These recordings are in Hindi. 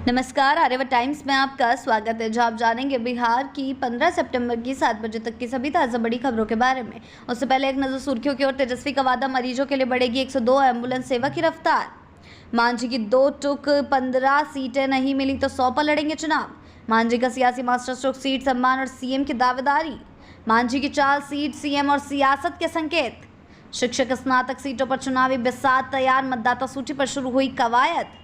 नमस्कार, आर्यवर्त टाइम्स में आपका स्वागत है, जहां आप जानेंगे बिहार की 15 सितंबर की 7 बजे तक की सभी ताज़ा बड़ी खबरों के बारे में। उससे पहले एक नज़र सुर्खियों की ओर। तेजस्वी का वादा, मरीजों के लिए बढ़ेगी 102 एम्बुलेंस सेवा की रफ्तार। मांझी की 2 टुक 15 सीटें नहीं मिली तो 100 पर लड़ेंगे चुनाव। मांझी का सियासी मास्टर स्ट्रोक, सीट सम्मान और सीएम की दावेदारी। मांझी की 4 सीट, सीएम और सियासत के संकेत। शिक्षक स्नातक सीटों पर चुनावी बिसात तैयार, मतदाता सूची पर शुरू हुई कवायद।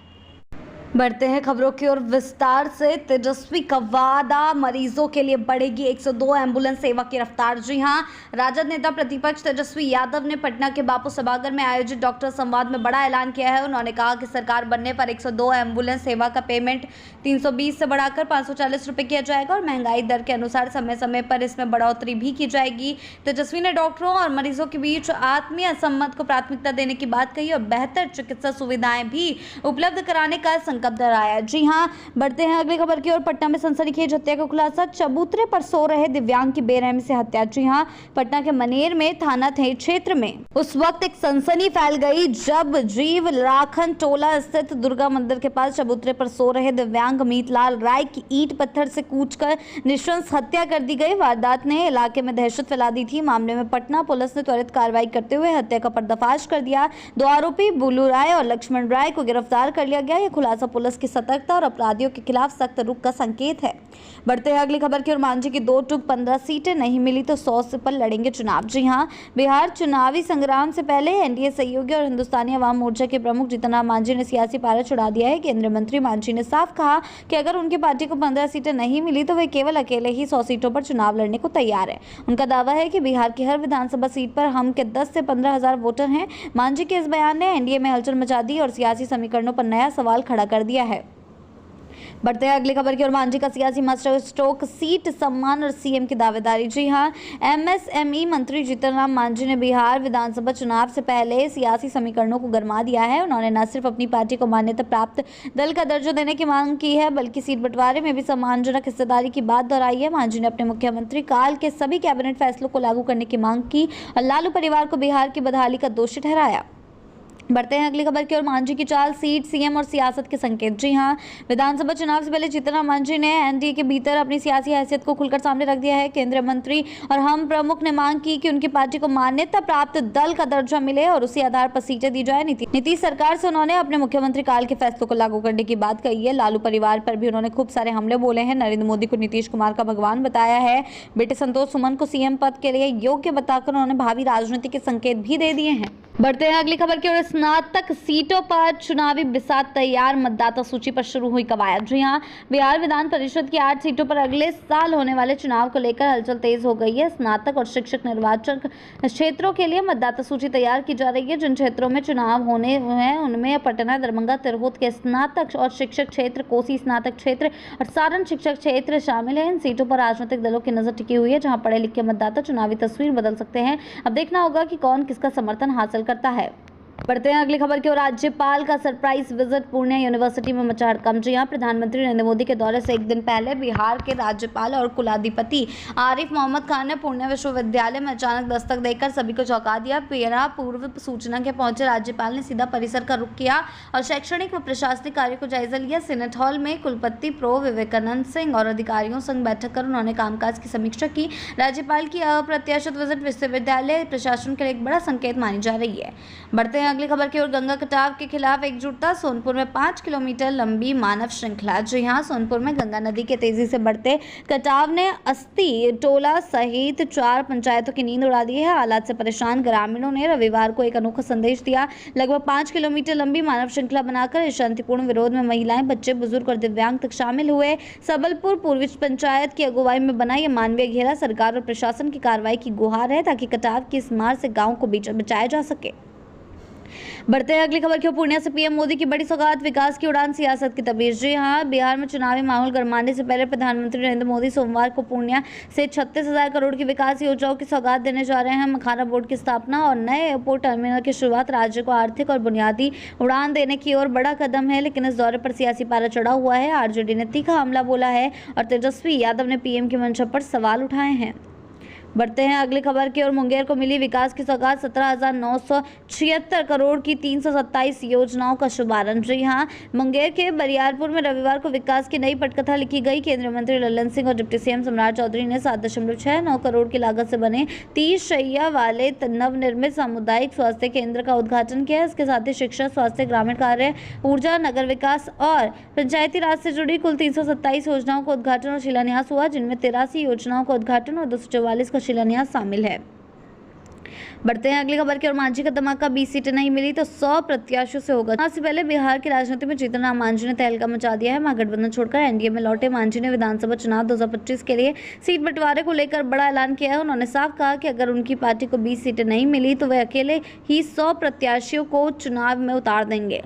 बढ़ते हैं खबरों की ओर विस्तार से। तेजस्वी का वादा, मरीजों के लिए बढ़ेगी 102 एम्बुलेंस सेवा की रफ्तार। जी हां, राजद नेता प्रतिपक्ष तेजस्वी यादव ने पटना के बापू सभागार में आयोजित डॉक्टर संवाद में बड़ा ऐलान किया है। उन्होंने कहा कि सरकार बनने पर 102 एम्बुलेंस सेवा का पेमेंट 320 से बढ़ाकर 540 रुपये किया जाएगा और महंगाई दर के अनुसार समय समय पर इसमें बढ़ोतरी भी की जाएगी। तेजस्वी ने डॉक्टरों और मरीजों के बीच आत्मीय संबंध को प्राथमिकता देने की बात कही और बेहतर चिकित्सा सुविधाएं भी उपलब्ध कराने का दोहराया। जी हां, बढ़ते हैं अगली खबर की ओर। पटना में सनसनीखेज हत्या का खुलासा, चबूतरे पर सो रहे दिव्यांग की बेरहमी से हत्या। जी हां, पटना के मनेर में थाना क्षेत्र में उस वक्त एक सनसनी फैल गई जब जीव राखन टोला स्थित दुर्गा मंदिर के पास चबूतरे पर सो रहे दिव्यांग मीतलाल राय की ईंट पत्थर से कूचकर नृशंस हत्या कर दी गई। वारदात ने इलाके में दहशत फैला दी थी। मामले में पटना पुलिस ने त्वरित कार्रवाई करते हुए हत्या का पर्दाफाश कर दिया। 2 आरोपी बुल्लू राय और लक्ष्मण राय को गिरफ्तार कर लिया गया। यह खुलासा पुलिस की सतर्कता और अपराधियों के खिलाफ सख्त रुख का संकेत है। बढ़ते हैं अगली खबर की ओर। मांझी की 2 टुक 15 सीटें नहीं मिली तो 100 से पर लड़ेंगे चुनाव। जी हां, बिहार चुनावी संग्राम से पहले एनडीए सहयोगी और हिंदुस्तानी अवाम मोर्चा के प्रमुख जीतन राम मांझी ने सियासी पारा चढ़ा दिया है। केंद्रीय मंत्री मांझी ने साफ कहा कि अगर उनकी पार्टी को 15 सीटें नहीं मिली तो वे केवल अकेले ही 100 सीटों पर चुनाव लड़ने को तैयार है। उनका दावा है कि बिहार की हर विधानसभा सीट पर हम के 10 से 15 हजार वोटर हैं। मांझी के इस बयान ने एनडीए में हलचल मचा दी और सियासी समीकरणों पर नया सवाल खड़ा कर दिया है। बढ़ते हैं अगली खबर की ओर। मांझी का सियासी मास्टर स्ट्रोक, सीट सम्मान और सीएम की दावेदारी। जी हां, एमएसएमई मंत्री जीतन राम मांझी ने बिहार विधानसभा चुनाव से पहले सियासी समीकरणों को गरमा दिया है। उन्होंने न सिर्फ अपनी पार्टी को मान्यता प्राप्त दल का दर्जा देने की मांग की है, बल्कि सीट बंटवारे में भी सम्मानजनक हिस्सेदारी की बात दोहराई है। मांझी ने अपने मुख्यमंत्री काल के सभी कैबिनेट फैसलों को लागू करने की मांग की और लालू परिवार को बिहार की बदहाली का दोषी ठहराया। बढ़ते हैं अगली खबर की ओर। मांझी की 4 सीट, सीएम और सियासत के संकेत। जी हां, विधानसभा चुनाव से पहले जीतन राम मांझी ने एनडीए के भीतर अपनी सियासी हैसियत को खुलकर सामने रख दिया है। केंद्रीय मंत्री और हम प्रमुख ने मांग की कि उनकी पार्टी को मान्यता प्राप्त दल का दर्जा मिले और उसी आधार पर सीटें दी जाए। नीतीश सरकार से उन्होंने अपने मुख्यमंत्री काल के फैसलों को लागू करने की बात कही है। लालू परिवार पर भी उन्होंने खूब सारे हमले बोले हैं। नरेंद्र मोदी को नीतीश कुमार का भगवान बताया है। बेटे संतोष सुमन को सीएम पद के लिए योग्य बताकर उन्होंने भावी राजनीति के संकेत भी दे दिए हैं। बढ़ते हैं अगली खबर की ओर। स्नातक सीटों पर चुनावी बिसात तैयार, मतदाता सूची पर शुरू हुई कवायद। जी हां, बिहार विधान परिषद की 8 सीटों पर अगले साल होने वाले चुनाव को लेकर हलचल तेज हो गई है। स्नातक और शिक्षक निर्वाचन क्षेत्रों के लिए मतदाता सूची तैयार की जा रही है। जिन क्षेत्रों में चुनाव होने हैं उनमें पटना, दरभंगा, तिरहुत के स्नातक और शिक्षक क्षेत्र, कोसी स्नातक क्षेत्र और सारण शिक्षक क्षेत्र शामिल है। इन सीटों पर राजनीतिक दलों की नजर टिकी हुई है, जहां पढ़े लिखे मतदाता चुनावी तस्वीर बदल सकते हैं। अब देखना होगा कि कौन किसका समर्थन हासिल करता है। बढ़ते हैं अगली खबर की ओर। राज्यपाल का सरप्राइज विजिट, पूर्णिया यूनिवर्सिटी में मचा हड़कंप। जी हां, प्रधानमंत्री नरेंद्र मोदी के दौरे से एक दिन पहले बिहार के राज्यपाल और कुलाधिपति आरिफ मोहम्मद खान ने पूर्णिया विश्वविद्यालय में अचानक दस्तक देकर सभी को चौंका दिया। बिना पूर्व सूचना के पहुंचे राज्यपाल ने सीधा परिसर का रुख किया और शैक्षणिक व प्रशासनिक कार्य को जायजा लिया। सीनेट हॉल में कुलपति प्रो विवेकानंद सिंह और अधिकारियों संग बैठक कर उन्होंने कामकाज की समीक्षा की। राज्यपाल की अप्रत्याशित विजिट विश्वविद्यालय प्रशासन के लिए एक बड़ा संकेत मानी जा रही है। बढ़ते हैं अगली खबर की ओर। गंगा कटाव के खिलाफ एकजुटता, सोनपुर में 5 किलोमीटर लंबी मानव श्रृंखला। जी हां, सोनपुर में गंगा नदी के तेजी से बढ़ते कटाव ने अस्ती टोला सहित 4 पंचायतों की नींद उड़ा दी है। हालात से परेशान ग्रामीणों ने रविवार को एक अनोखा संदेश दिया। लगभग 5 किलोमीटर लंबी मानव श्रृंखला बनाकर इस शांतिपूर्ण विरोध में महिलाएं, बच्चे, बुजुर्ग और दिव्यांग तक शामिल हुए। सबलपुर पूर्वी पंचायत की अगुवाई में बना यह मानवीय घेरा सरकार और प्रशासन की कार्रवाई की गुहार है, ताकि कटाव की इस मार से गांव को बचाया जा सके। बढ़ते हैं अगली खबर की ओर। पूर्णिया से पीएम मोदी की बड़ी सौगात, विकास की उड़ान, सियासत की तबीयत। जी हां, बिहार में चुनावी माहौल गरमाने से पहले प्रधानमंत्री नरेंद्र मोदी सोमवार को पूर्णिया से 36,000 करोड़ की विकास योजनाओं की सौगात देने जा रहे हैं। मखाना बोर्ड की स्थापना और नए एयरपोर्ट टर्मिनल की शुरुआत राज्य को आर्थिक और बुनियादी उड़ान देने की ओर बड़ा कदम है, लेकिन इस दौरे पर सियासी पारा चढ़ा हुआ है। आरजेडी ने तीखा हमला बोला है और तेजस्वी यादव ने पीएम की मंशा पर सवाल उठाए हैं। बढ़ते हैं अगली खबर की ओर। मुंगेर को मिली विकास की सौगात, 17,976 करोड़ की 327 योजनाओं का शुभारंभ। जी हां, मुंगेर के बरियारपुर में रविवार को विकास की नई पटकथा लिखी गई। केंद्रीय मंत्री लल्लन सिंह और डिप्टी सीएम सम्राट चौधरी ने 7.69 करोड़ की लागत से बने 30 शैय्या वाले नवनिर्मित सामुदायिक स्वास्थ्य केंद्र का उद्घाटन किया। इसके साथ ही शिक्षा, स्वास्थ्य, ग्रामीण कार्य, ऊर्जा, नगर विकास और पंचायती राज से जुड़ी कुल 327 योजनाओं का उद्घाटन और शिलान्यास हुआ, जिनमें 83 योजनाओं का उद्घाटन और 244 का शिलान्यास शामिल है। बढ़ते हैं अगली खबर की ओर। मांझी का धमाका, 20 सीटें नहीं मिली तो 100 प्रत्याशियों से होगा। इससे पहले बिहार की राजनीति में जीतन राम मांझी ने तहलका मचा दिया है। महागठबंधन छोड़कर एनडीए में लौटे मांझी ने विधानसभा चुनाव 2025 के लिए सीट बंटवारे को लेकर बड़ा ऐलान किया है। उन्होंने साफ कहा कि अगर उनकी पार्टी को 20 सीटें नहीं मिली तो वे अकेले ही 100 प्रत्याशियों को चुनाव में उतार देंगे।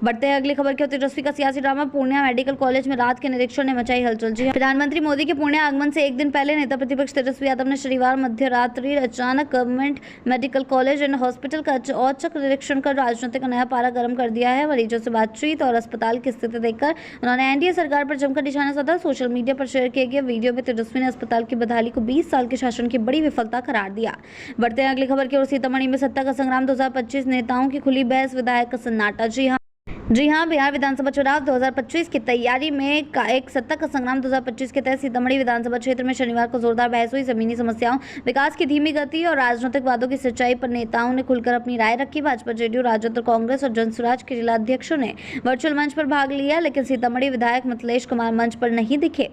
बढ़ते हैं अगली खबर की ओर। तेजस्वी का सियासी ड्रामा, पूर्णिया मेडिकल कॉलेज में रात के निरीक्षण ने मचाई हलचल। जी, प्रधानमंत्री मोदी के पूर्णिया आगमन से एक दिन पहले नेता प्रतिपक्ष तेजस्वी यादव ने शनिवार मध्य रात्रि अचानक government medical college and hospital का औचक निरीक्षण कर राजनीतिक नया पारा गर्म कर दिया है। मरीजों से बातचीत और अस्पताल की स्थिति देखकर उन्होंने एनडीए सरकार पर जमकर निशाना साधा। सोशल मीडिया पर शेयर किए गए वीडियो में तेजस्वी ने अस्पताल की बदहाली को 20 साल के शासन की बड़ी विफलता करार दिया। बढ़ते हैं अगली खबर की ओर। सीतामढ़ी में सत्ता का संग्राम 2025, नेताओं की खुली बहस, विधायक का सन्नाटा। जी हां, बिहार विधानसभा चुनाव 2025 की तैयारी में एक सत्ता का संग्राम 2025 के तहत सीतामढ़ी विधानसभा क्षेत्र में शनिवार को जोरदार बहस हुई। जमीनी समस्याओं, विकास की धीमी गति और राजनीतिक वादों की सच्चाई पर नेताओं ने खुलकर अपनी राय रखी। भाजपा, जेडीयू, राजद, कांग्रेस और जनसुराज के जिलाध्यक्षों ने वर्चुअल मंच पर भाग लिया, लेकिन सीतामढ़ी विधायक मिथिलेश कुमार मंच पर नहीं दिखे।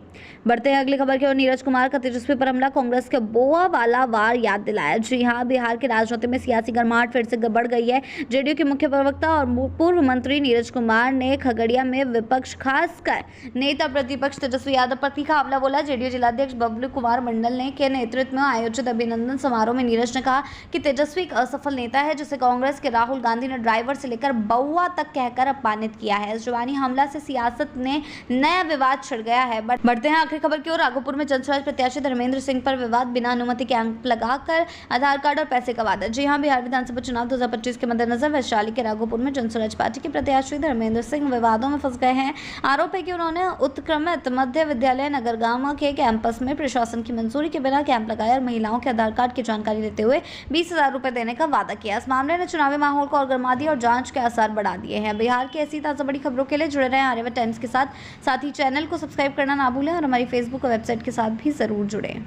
बढ़ते हैं अगली खबर की ओर। नीरज कुमार का तेजस्वी पर हमला, कांग्रेस के बोआ वाला वार याद दिलाया। जी हां, बिहार की राजनीति में सियासी गर्माहट फिर से बढ़ गई है। जेडीयू के मुख्य प्रवक्ता और पूर्व मंत्री नीरज कुमार ने खगड़िया में विपक्ष, खासकर नेता प्रतिपक्ष तेजस्वी यादव पर तीखा हमला बोला। जेडीयू जिलाध्यक्ष बबलू कुमार मंडल ने के नेतृत्व में आयोजित अभिनंदन समारोह में नीरज ने कहा कि तेजस्वी एक असफल नेता है, जिसे कांग्रेस के राहुल गांधी ने ड्राइवर से लेकर बउआ तक कहकर अपमानित किया है। इस जुबानी हमला से सियासत में नया विवाद छिड़ गया है। बढ़ते हैं आखिरी खबर की ओर। राघोपुर में जनसुराज प्रत्याशी धर्मेंद्र सिंह पर विवाद, बिना अनुमति कैंप लगाकर आधार कार्ड और पैसे का वादा। जी हां, बिहार विधानसभा चुनाव 2025 के मद्देनजर वैशाली के राघोपुर में जनसुराज पार्टी के प्रत्याशी धर्मेंद्र सिंह विवादों में फंस गए हैं। आरोप है कि उन्होंने उत्क्रमित मध्य विद्यालय नगरगामा के कैंपस में प्रशासन की मंजूरी के बिना कैंप लगाया और महिलाओं के आधार कार्ड की जानकारी देते हुए 20,000 रुपए देने का वादा किया। इस मामले ने चुनावी माहौल को और गर्मा दिया और जांच के आसार बढ़ा दिए हैं। बिहार की ऐसी ताजा बड़ी खबरों के लिए जुड़े रहें आर्यव्रत टाइम्स के साथ ही चैनल को सब्सक्राइब करना ना भूलें और हमारी फेसबुक और वेबसाइट के साथ भी जरूर जुड़े।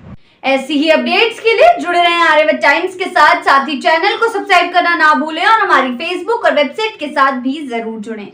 ऐसी ही अपडेट्स के लिए जुड़े रहें आर्यव्रत टाइम्स के साथ ही चैनल को सब्सक्राइब करना ना भूलें और हमारी फेसबुक और वेबसाइट के साथ भी जरूर जुड़ें।